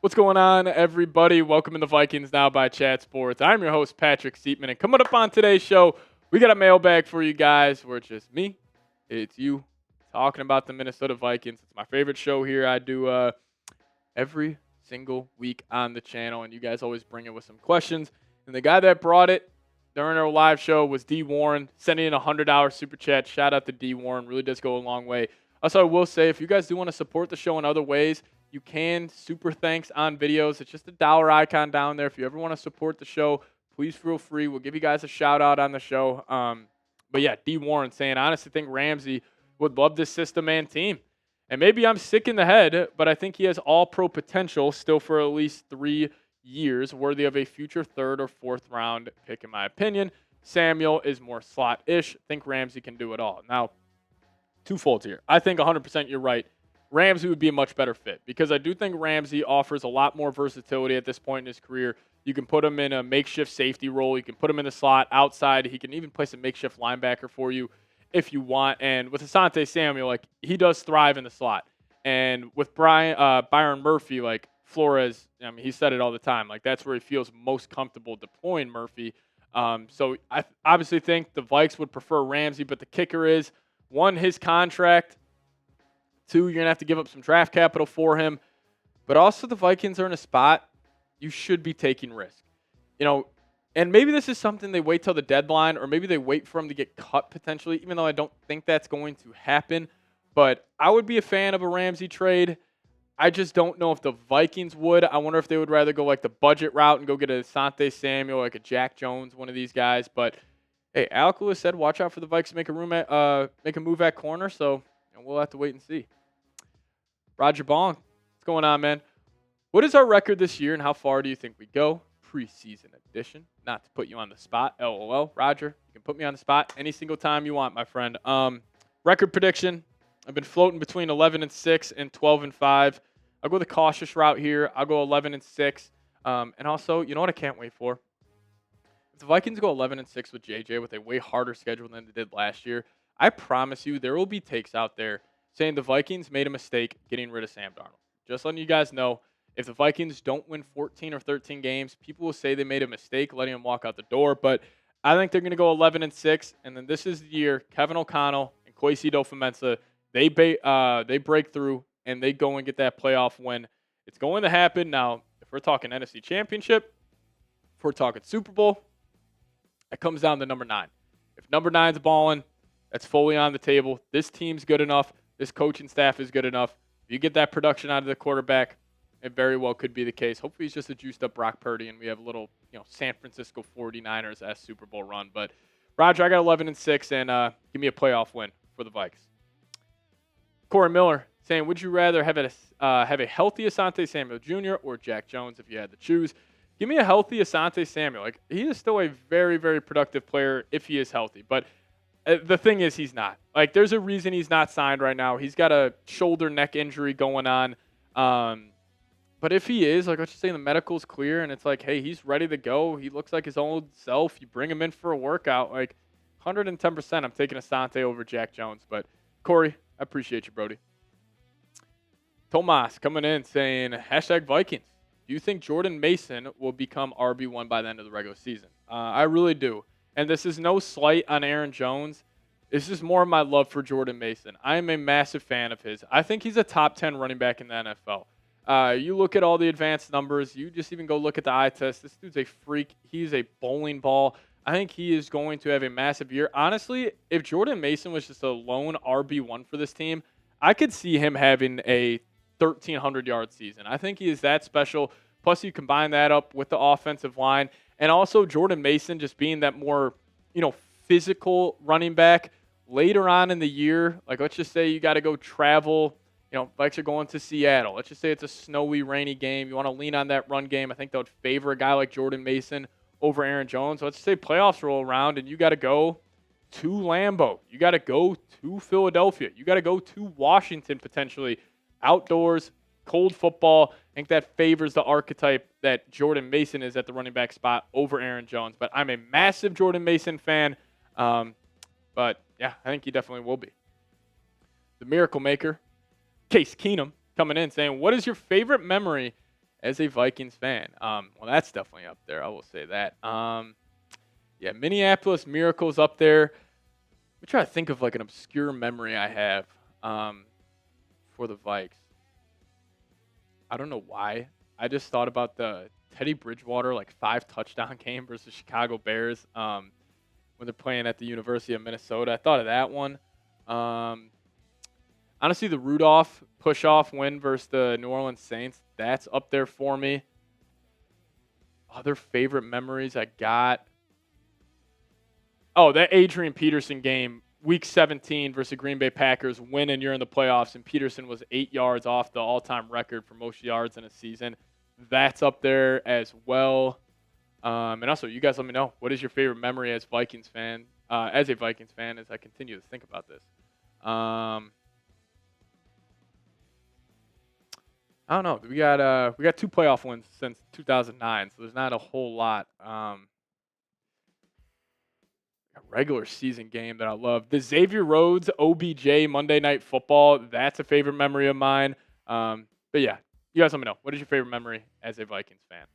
What's going on, everybody? Welcome to the Vikings Now by Chat Sports. I'm your host, Patrick Siepman, and coming up on today's show, we got a mailbag for you guys where it's just me, it's you, talking about the Minnesota Vikings. It's my favorite show here. I do every single week on the channel, and you guys always bring it with some questions. And the guy that brought it during our live show was D. Warren, sending in a $100 super chat. Shout out to D. Warren. Really does go a long way. Also, I will say, if you guys do want to support the show in other ways, you can super thanks on videos. It's just a dollar icon down there. If you ever want to support the show, please feel free. We'll give you guys a shout out on the show. But yeah, D. Warren saying, I honestly think Ramsey would love this system and team. And maybe I'm sick in the head, but I think he has all pro potential still for at least 3 years, worthy of a future 3rd or 4th round pick, in my opinion. Samuel is more slot-ish. I think Ramsey can do it all. Now, twofold here. I think 100% you're right. Ramsey would be a much better fit because I do think Ramsey offers a lot more versatility at this point in his career. You can put him in a makeshift safety role. You can put him in the slot outside. He can even play some makeshift linebacker for you if you want. And with Asante Samuel, like, he does thrive in the slot. And with Byron Murphy, like Flores, I mean, he said it all the time. Like, that's where he feels most comfortable deploying Murphy. So I obviously think the Vikes would prefer Ramsey, but the kicker is, 1, his contract. 2, you're going to have to give up some draft capital for him. But also the Vikings are in a spot you should be taking risk. You know, and maybe this is something they wait till the deadline, or maybe they wait for him to get cut potentially, even though I don't think that's going to happen. But I would be a fan of a Ramsey trade. I just don't know if the Vikings would. I wonder if they would rather go like the budget route and go get a Asante Samuel, like a Jack Jones, one of these guys. But hey, Alec Lewis said watch out for the Vikes to make a move at corner, so we'll have to wait and see. Roger Bong, what's going on, man? What is our record this year, and how far do you think we go? Preseason edition. Not to put you on the spot, LOL. Roger, you can put me on the spot any single time you want, my friend. Record prediction. I've been floating between 11-6 and 12-5. I'll go the cautious route here. I'll go 11-6. And also, you know what I can't wait for? If the Vikings go 11-6 with JJ with a way harder schedule than they did last year, I promise you there will be takes out there saying the Vikings made a mistake getting rid of Sam Darnold. Just letting you guys know, if the Vikings don't win 14 or 13 games, people will say they made a mistake letting him walk out the door. But I think they're going to go 11-6, and then this is the year Kevin O'Connell and Kwesi Adofo-Mensah, they break through and they go and get that playoff win. It's going to happen. Now, if we're talking NFC Championship, if we're talking Super Bowl, it comes down to number 9. If number 9's balling, that's fully on the table. This team's good enough. This coaching staff is good enough. If you get that production out of the quarterback, it very well could be the case. Hopefully he's just a juiced-up Brock Purdy, and we have a little, San Francisco 49ers-esque Super Bowl run. But, Roger, I got 11-6, and give me a playoff win for the Vikes. Corey Miller saying, would you rather have a healthy Asante Samuel Jr. or Jack Jones if you had to choose? Give me a healthy Asante Samuel. Like, he is still a very, very productive player if he is healthy. But the thing is, he's not. Like, there's a reason he's not signed right now. He's got a shoulder neck injury going on. But if he is, like, let's just say the medical's clear and it's like, hey, he's ready to go. He looks like his old self. You bring him in for a workout. Like, 110%, I'm taking Asante over Jack Jones. But, Corey, I appreciate you, Brody. Tomas coming in saying, #Vikings. Do you think Jordan Mason will become RB1 by the end of the regular season? I really do. And this is no slight on Aaron Jones. This is more of my love for Jordan Mason. I am a massive fan of his. I think he's a top 10 running back in the NFL. You look at all the advanced numbers. You just even go look at the eye test. This dude's a freak. He's a bowling ball. I think he is going to have a massive year. Honestly, if Jordan Mason was just a lone RB1 for this team, I could see him having a 1,300-yard season. I think he is that special. Plus, you combine that up with the offensive line. And also Jordan Mason just being that more, physical running back later on in the year. Like, let's just say you got to go travel. Vikes are going to Seattle. Let's just say it's a snowy, rainy game. You want to lean on that run game. I think that would favor a guy like Jordan Mason over Aaron Jones. Let's just say playoffs roll around and you got to go to Lambeau. You got to go to Philadelphia. You got to go to Washington potentially. Outdoors, cold football. I think that favors the archetype that Jordan Mason is at the running back spot over Aaron Jones. But I'm a massive Jordan Mason fan. But Yeah, I think he definitely will be. The Miracle Maker, Case Keenum, coming in saying, what is your favorite memory as a Vikings fan? Well, that's definitely up there. I will say that. Yeah, Minneapolis Miracle's up there. Let me try to think of like an obscure memory I have for the Vikes. I don't know why. I just thought about the Teddy Bridgewater like 5 touchdown game versus Chicago Bears when they're playing at the University of Minnesota. I thought of that one. Honestly, the Rudolph push-off win versus the New Orleans Saints, that's up there for me. Other favorite memories I got. Oh, that Adrian Peterson game, Week 17 versus Green Bay Packers, win and you're in the playoffs, and Peterson was 8 yards off the all-time record for most yards in a season. That's up there as well. And also, you guys let me know, what is your favorite memory as a Vikings fan, as I continue to think about this? I don't know. We got 2 playoff wins since 2009, so there's not a whole lot. A regular season game that I love. The Xavier Rhodes OBJ Monday Night Football, that's a favorite memory of mine. But yeah, you guys let me know. What is your favorite memory as a Vikings fan?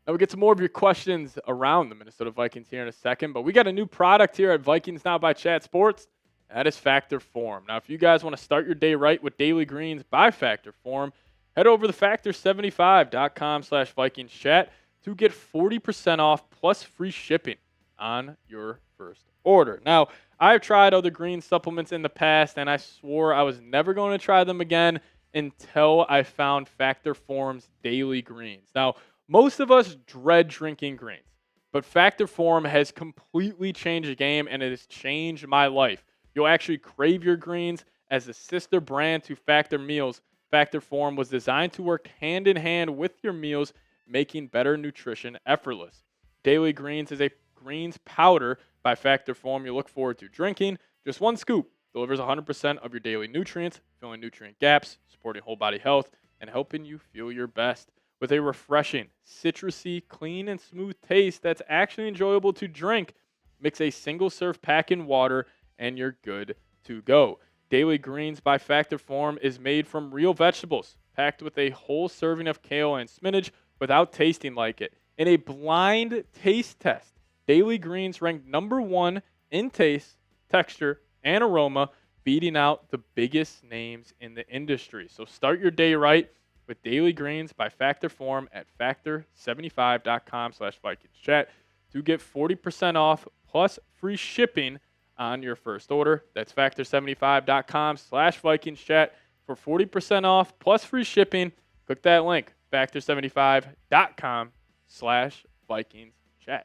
Now we get some more of your questions around the Minnesota Vikings here in a second, but we got a new product here at Vikings Now by Chat Sports. That is Factor Form. Now, if you guys want to start your day right with daily greens by Factor Form, head over to factor75.com/VikingsChat to get 40% off plus free shipping on your first order. Now, I've tried other green supplements in the past, and I swore I was never going to try them again until I found Factor Form's daily greens. Now, most of us dread drinking greens, but Factor Form has completely changed the game, and it has changed my life. You'll actually crave your greens. As a sister brand to Factor Meals, Factor Form was designed to work hand in hand with your meals, making better nutrition effortless. Daily Greens is a greens powder by Factor Form you look forward to drinking. Just 1 scoop delivers 100% of your daily nutrients, filling nutrient gaps, supporting whole body health, and helping you feel your best. With a refreshing, citrusy, clean, and smooth taste that's actually enjoyable to drink, mix a single serve pack in water and you're good to go. Daily Greens by Factor Form is made from real vegetables, packed with a whole serving of kale and spinach without tasting like it. In a blind taste test, Daily Greens ranked #1 in taste, texture, and aroma, beating out the biggest names in the industry. So start your day right with Daily Greens by Factor Form at factor75.com/VikingsChat to get 40% off plus free shipping on your first order. That's factor75.com/VikingsChat for 40% off plus free shipping. Click that link, factor75.com/VikingsChat.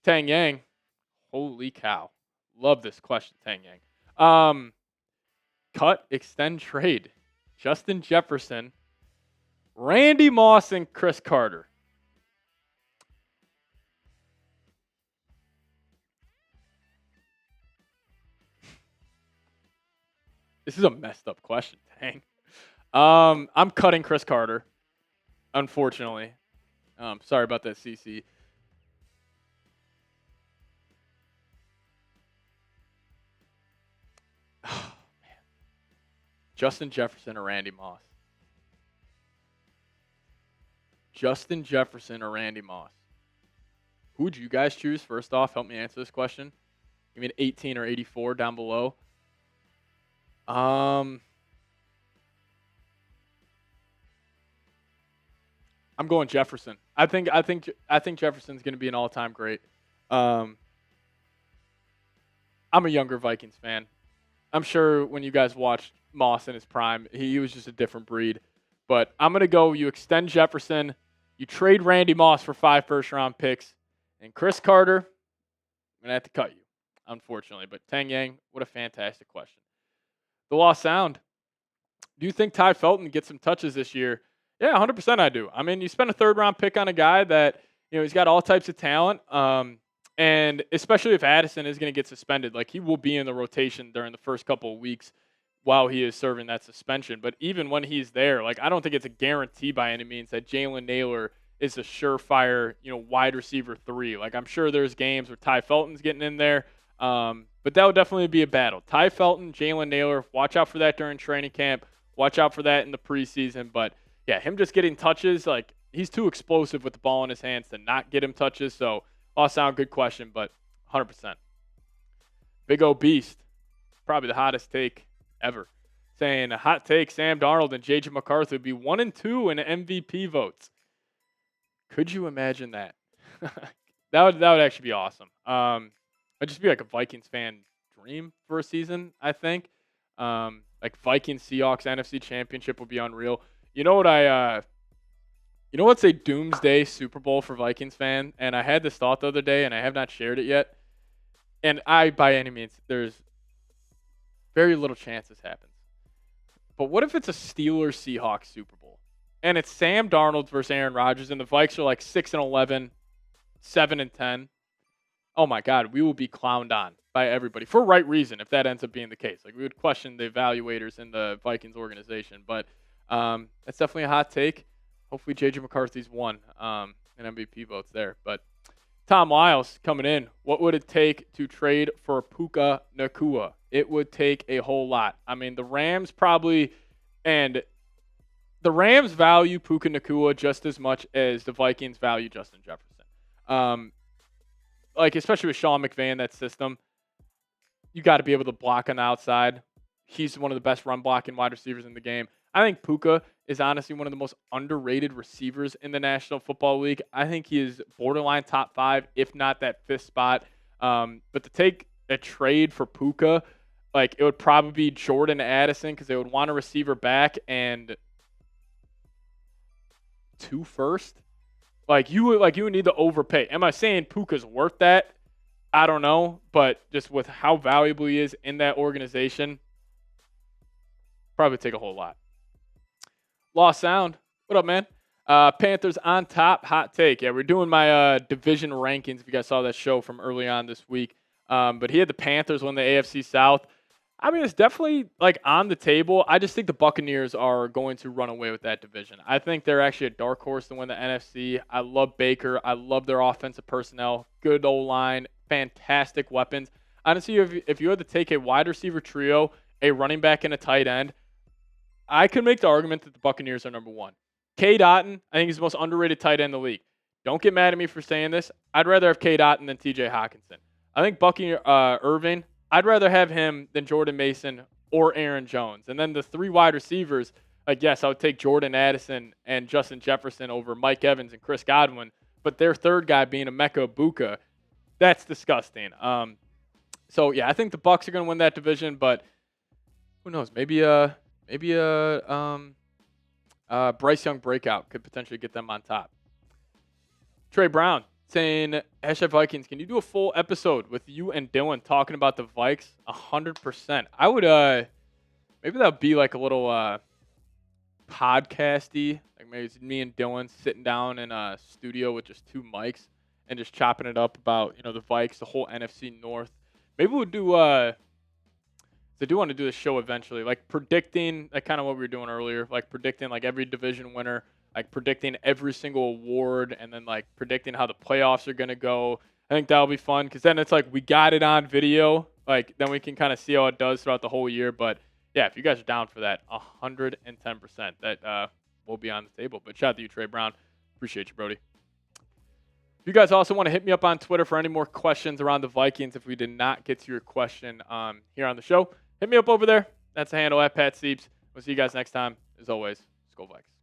Tang Yang, holy cow. Love this question, Tang Yang. Cut, extend, trade. Justin Jefferson, Randy Moss, and Chris Carter. This is a messed up question, Tang. I'm cutting Chris Carter, unfortunately. Sorry about that, CC. Oh, man. Justin Jefferson or Randy Moss? Justin Jefferson or Randy Moss? Who would you guys choose? First off, help me answer this question. Give me an 18 or 84 down below. I'm going Jefferson. I think Jefferson's going to be an all-time great. I'm a younger Vikings fan. I'm sure when you guys watched Moss in his prime, he was just a different breed. But I'm going to go, you extend Jefferson, you trade Randy Moss for 5 first-round picks, and Chris Carter, I'm going to have to cut you, unfortunately. But Tang Yang, what a fantastic question. The Lost Sound. Do you think Ty Felton gets some touches this year? Yeah, 100% I do. I mean, you spend a third-round pick on a guy that, he's got all types of talent, and especially if Addison is going to get suspended. Like, he will be in the rotation during the first couple of weeks while he is serving that suspension. But even when he's there, like, I don't think it's a guarantee by any means that Jalen Naylor is a surefire, wide receiver 3. Like, I'm sure there's games where Ty Felton's getting in there. But that would definitely be a battle. Ty Felton, Jalen Naylor, watch out for that during training camp. Watch out for that in the preseason. But, yeah, him just getting touches, like, he's too explosive with the ball in his hands to not get him touches. So, all sound good question, but 100%. Big O Beast, probably the hottest take ever. Saying a hot take, Sam Darnold and J.J. McCarthy would be 1 and 2 in MVP votes. Could you imagine that? that would actually be awesome. It'd just be like a Vikings fan dream for a season, I think. Like Vikings Seahawks NFC Championship would be unreal. You know what's a doomsday Super Bowl for Vikings fan? And I had this thought the other day, and I have not shared it yet. And by any means, there's very little chance this happens. But what if it's a Steelers-Seahawks Super Bowl? And it's Sam Darnold versus Aaron Rodgers, and the Vikes are like 6-11, 7-10. Oh my God, we will be clowned on by everybody for right reason if that ends up being the case. Like we would question the evaluators in the Vikings organization, but that's definitely a hot take. Hopefully J.J. McCarthy's won in MVP votes there. But Tom Lyles coming in. What would it take to trade for Puka Nacua? It would take a whole lot. I mean, the Rams probably, and the Rams value Puka Nacua just as much as the Vikings value Justin Jefferson. Like, especially with Sean McVay, that system, you got to be able to block on the outside. He's one of the best run blocking wide receivers in the game. I think Puka is honestly one of the most underrated receivers in the National Football League. I think he is borderline top 5, if not that 5th spot. But to take a trade for Puka, like it would probably be Jordan Addison because they would want a receiver back and 2 first. Like you would need to overpay. Am I saying Puka's worth that? I don't know, but just with how valuable he is in that organization, probably take a whole lot. Lost Sound, what up, man? Panthers on top, hot take. Yeah, we're doing my division rankings. If you guys saw that show from early on this week, but he had the Panthers win the AFC South. I mean, it's definitely like on the table. I just think the Buccaneers are going to run away with that division. I think they're actually a dark horse to win the NFC. I love Baker. I love their offensive personnel. Good O-line, fantastic weapons. Honestly, if you had to take a wide receiver trio, a running back, and a tight end, I could make the argument that the Buccaneers are number 1. K. Dotton, I think he's the most underrated tight end in the league. Don't get mad at me for saying this. I'd rather have K. Dotton than T.J. Hawkinson. I think Bucky Irving, I'd rather have him than Jordan Mason or Aaron Jones. And then the 3 wide receivers, like, yes, I would take Jordan Addison and Justin Jefferson over Mike Evans and Chris Godwin. But their third guy being Emeka Egbuka, that's disgusting. So, yeah, I think the Bucs are going to win that division. But who knows? Maybe a Bryce Young breakout could potentially get them on top. Trey Brown saying, #Vikings, can you do a full episode with you and Dylan talking about the Vikes? 100%. I would, maybe that would be like a little podcasty. Like maybe it's me and Dylan sitting down in a studio with just 2 mics and just chopping it up about, the Vikes, the whole NFC North. Maybe we'll do, I do want to do this show eventually, like predicting, like kind of what we were doing earlier, like predicting like every division winner, like predicting every single award, and then like predicting how the playoffs are going to go. I think that'll be fun because then it's like we got it on video. Like then we can kind of see how it does throughout the whole year. But yeah, if you guys are down for that, 110%, that will be on the table. But shout out to you, Trey Brown. Appreciate you, Brody. If you guys also want to hit me up on Twitter for any more questions around the Vikings, if we did not get to your question here on the show, hit me up over there. That's the handle @PatSeeps. We'll see you guys next time. As always, Skol Vikes.